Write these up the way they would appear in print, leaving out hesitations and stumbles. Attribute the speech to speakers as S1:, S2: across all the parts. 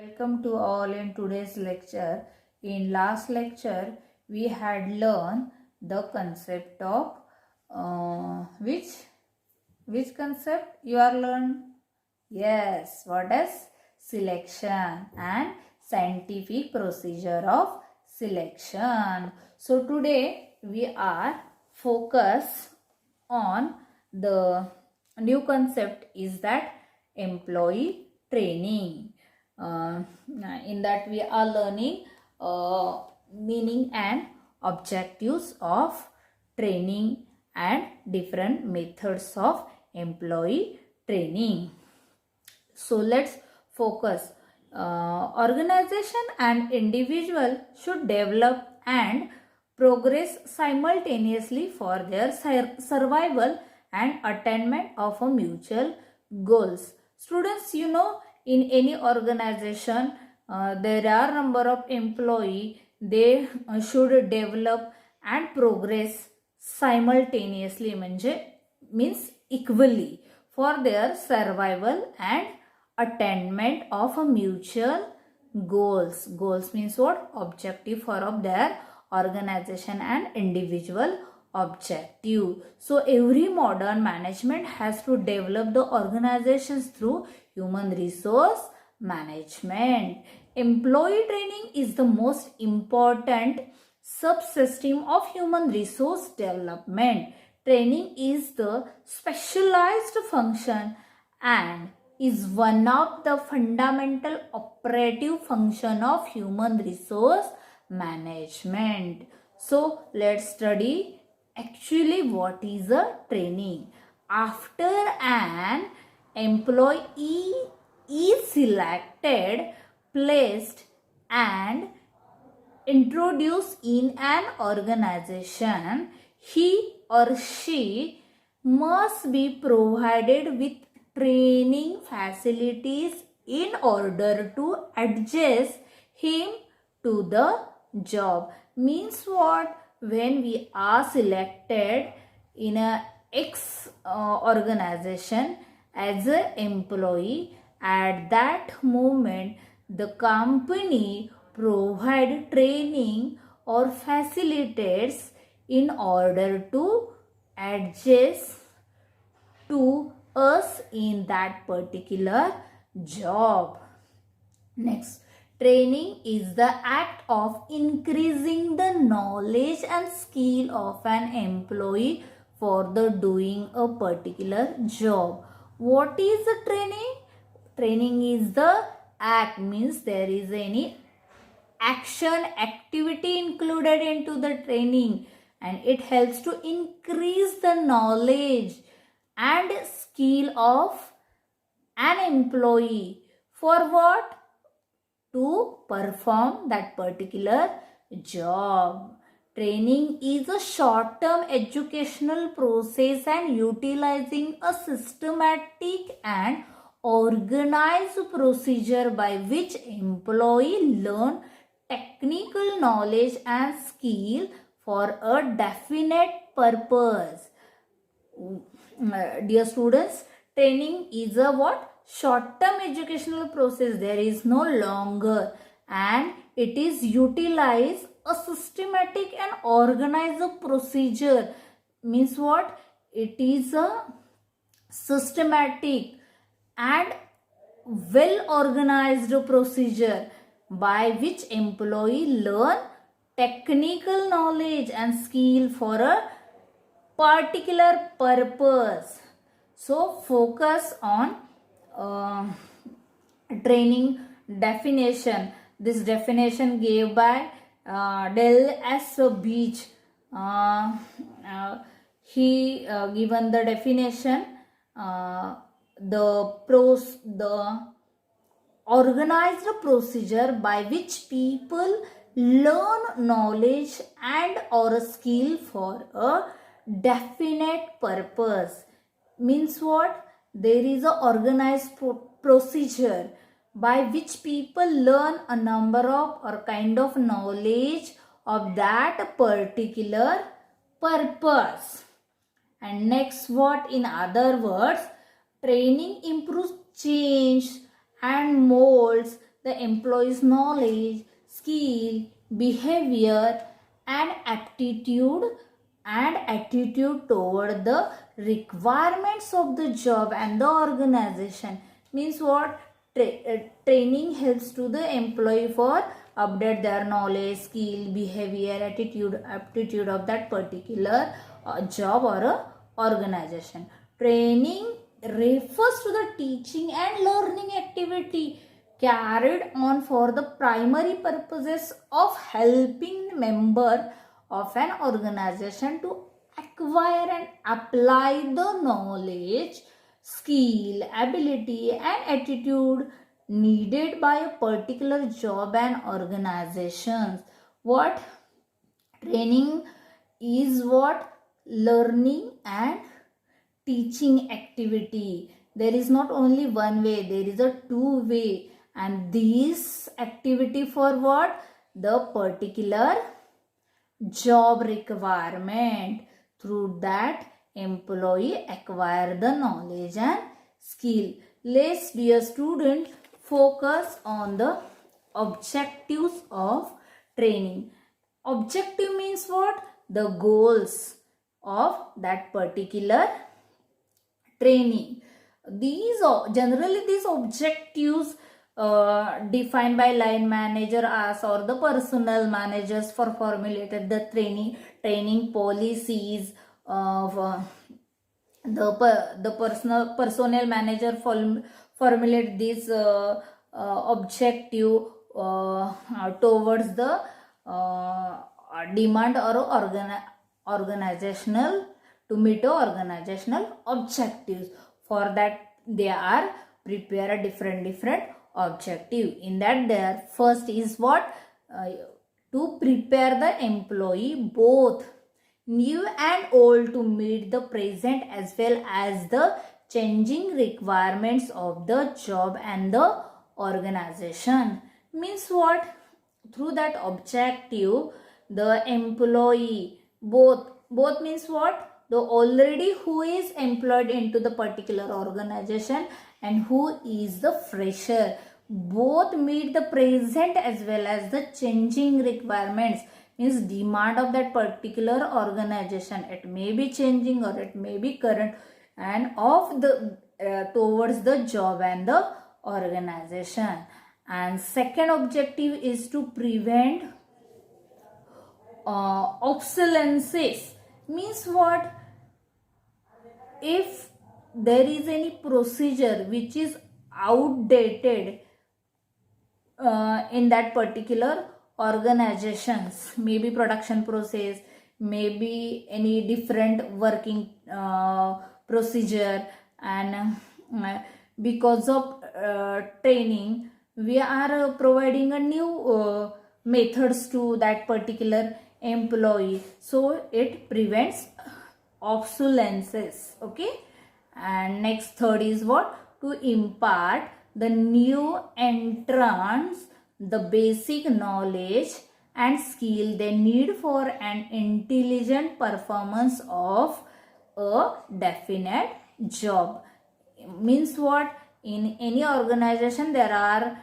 S1: Welcome to all in today's lecture. In last lecture, we had learned the concept of which concept you are learned? Yes, what is selection and scientific procedure of selection. So today we are focus on the new concept is that employee training. In that we are learning meaning and objectives of training and different methods of employee training. So let's focus. Organization and individual should develop and progress simultaneously for their survival and attainment of a mutual goals. Students, in any organization there are number of employee. They should develop and progress simultaneously means equally for their survival and attainment of a mutual goals. Goals means what? Objective for of their organization and individual objective. So every modern management has to develop the organizations through human resource management. Employee training is the most important subsystem of human resource development. Training is the specialized function and is one of the fundamental operative function of human resource management. So let's study actually what is a training. After an employee is selected, placed and introduced in an organization, he or she must be provided with training facilities in order to adjust him to the job. Means what? When we are selected in a X organization as an employee, at that moment the company provide training or facilitates in order to adjust to us in that particular job. Next, training is the act of increasing the knowledge and skill of an employee for the doing a particular job. What is the training? Training is the act, means there is any action activity included into the training, and it helps to increase the knowledge and skill of an employee for what? To perform that particular job. Training is a short-term educational process and utilizing a systematic and organized procedure by which employee learn technical knowledge and skill for a definite purpose. Dear students, training is a what? Short-term educational process. There is no longer, and it is utilize a systematic and organized procedure. Means what? It is a systematic and well organized procedure by which employee learn technical knowledge and skill for a particular purpose. So focus on training definition. This definition gave by Del S. Beach. He given the definition. The organized procedure by which people learn knowledge and or skill for a definite purpose. Means what? There is a organized procedure by which people learn a number of or kind of knowledge of that particular purpose. And next, what? In other words, training improves change and molds the employee's knowledge, skill, behavior, and attitude toward the requirements of the job and the organization. Means what? Training helps to the employee for update their knowledge, skill, behavior, attitude, aptitude of that particular job or organization. Training refers to the teaching and learning activity carried on for the primary purposes of helping member of an organization to acquire and apply the knowledge, skill, ability, and attitude needed by a particular job and organizations. What? Training is what? Learning and teaching activity. There is not only one way, there is a two way, and this activity for what? The particular job requirement. Through that, employee acquire the knowledge and skill. Let's, dear student, focus on the objectives of training. Objective means what? The goals of that particular training. These generally these objectives defined by line manager as or the personnel managers for formulated the training policies of the personnel manager formulate this objective towards the demand or organizational to meet organizational objectives. For that they are prepare a different objective. In that, their first is what? To prepare the employee both new and old to meet the present as well as the changing requirements of the job and the organization. Means what? Through that objective, the employee both means what? The already who is employed into the particular organization and who is the fresher, both meet the present as well as the changing requirements. Means demand of that particular organization. It may be changing or it may be current, and of the towards the job and the organization. And second objective is to prevent obsolescence. Means what? If there is any procedure which is outdated in that particular organizations, maybe production process, maybe any different working procedure, and because of training we are providing a new methods to that particular employee, so it prevents obsolescence. Okay. And next, third is what? To impart the new entrants the basic knowledge and skill they need for an intelligent performance of a definite job. Means what? In any organization there are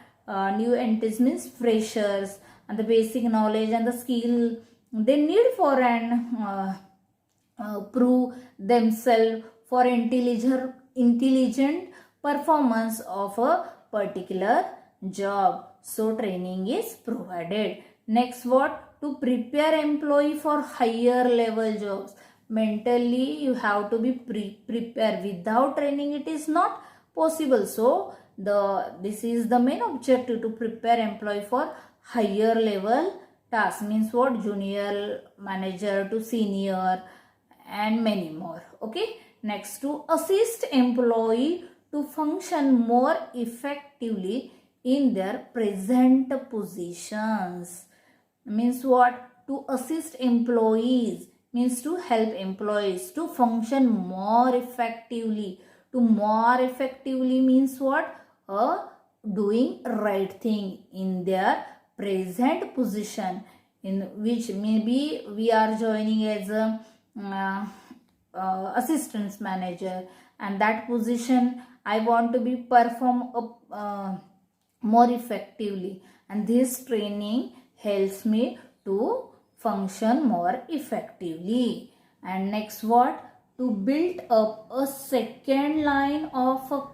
S1: new entrants, means freshers, and the basic knowledge and the skill they need for an prove themselves for intelligent performance of a particular job. So training is provided. Next, what? To prepare employee for higher level jobs. Mentally you have to be prepared. Without training it is not possible. So this is the main objective, to prepare employee for higher level tasks. Means what? Junior manager to senior and many more. Okay. Next, to assist employee to function more effectively in their present positions. Means what? To assist employees means to help employees to function more effectively. To more effectively means what? Doing right thing in their present position, in which maybe we are joining as a assistance manager, and that position I want to be perform more effectively, and this training helps me to function more effectively. And next, what? To build up a second line of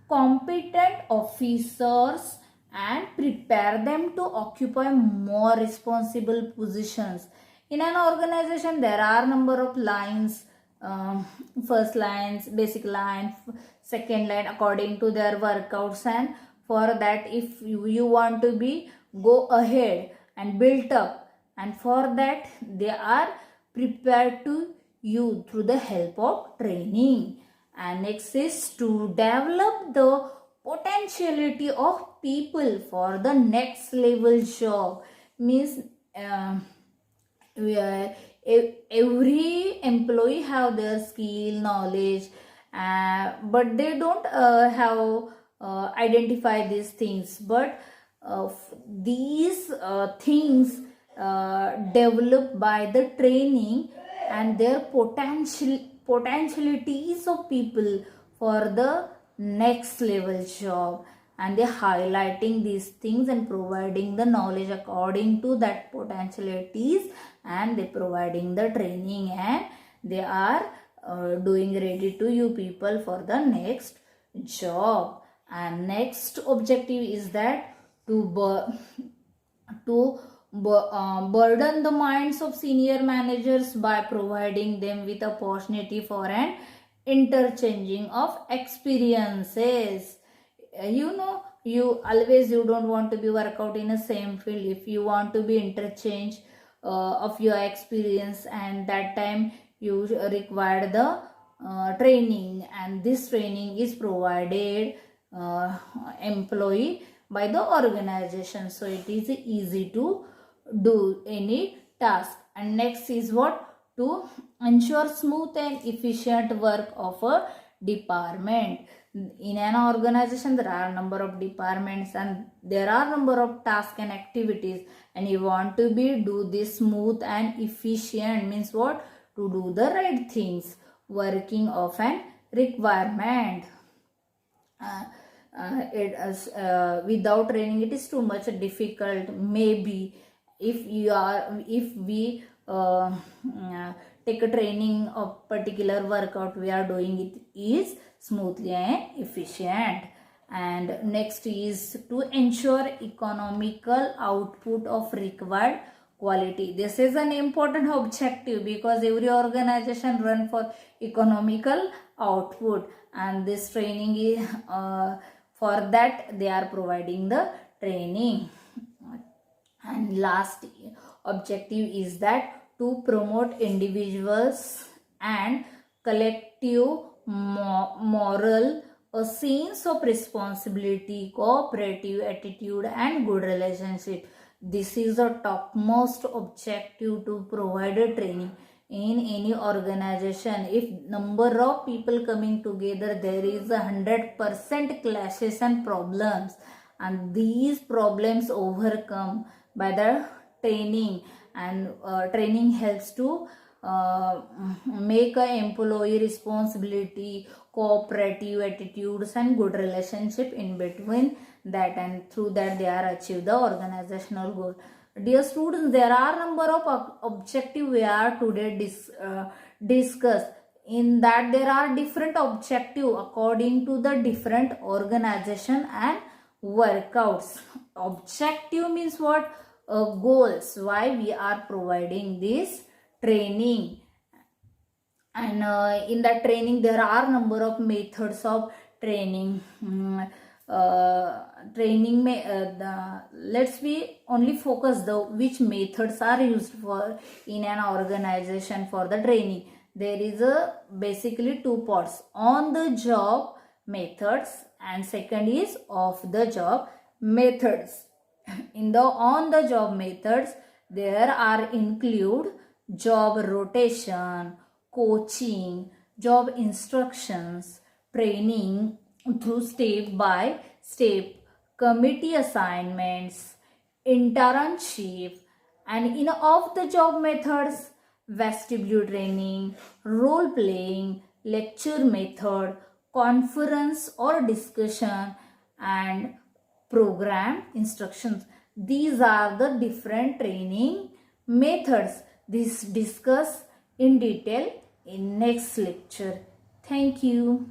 S1: competent officers and prepare them to occupy more responsible positions. In an organization, there are number of lines, um, first lines, basic line, second line, according to their workouts. And for that, if you want to be go ahead and build up, and for that they are prepared to you through the help of training. And next is to develop the potentiality of people for the next level job. Means um, every employee have their skill, knowledge, but they don't have identify these things. But these things developed by the training, and their potentialities of people for the next level job, and they highlighting these things and providing the knowledge according to that potentialities, and they providing the training, and they are doing ready to you people for the next job. And next objective is that to burden the minds of senior managers by providing them with opportunity for an interchanging of experiences. You don't want to be work out in the same field. If you want to be interchange of your experience, and that time you require the training, and this training is provided employee by the organization, so it is easy to do any task. And next is what? To ensure smooth and efficient work of a department. In an organization, there are number of departments, and there are number of tasks and activities, and you want to be do this smooth and efficient. Means what? To do the right things, working of an requirement. Without training it is too much difficult. Maybe if we take a training of particular workout, we are doing it is smoothly and efficient. And next is to ensure economical output of required quality. This is an important objective, because every organization run for economical output, and this training is for that they are providing the training. And last objective is that to promote individuals and collective moral, a sense of responsibility, cooperative attitude, and good relationship. This is the topmost objective to provide a training in any organization. If number of people coming together, there is 100% clashes and problems, and these problems overcome by the training. And training helps to make a employee responsibility, cooperative attitudes, and good relationship in between that, and through that they are achieve the organizational goal. Dear students, there are number of objective we are today discuss. In that there are different objective according to the different organization and workouts. Objective means what? Goals, why we are providing this training. And in that training there are number of methods of training. Let's be only focus the which methods are used for in an organization for the training. There is a basically two parts: on the job methods, and second is off the job methods. In the on the job methods, there are include job rotation, coaching, job instructions, training through step by step, committee assignments, internship. And in off the job methods, vestibular training, role playing, lecture method, conference or discussion, and program instructions. These are the different training methods. This discuss in detail in next lecture. Thank you.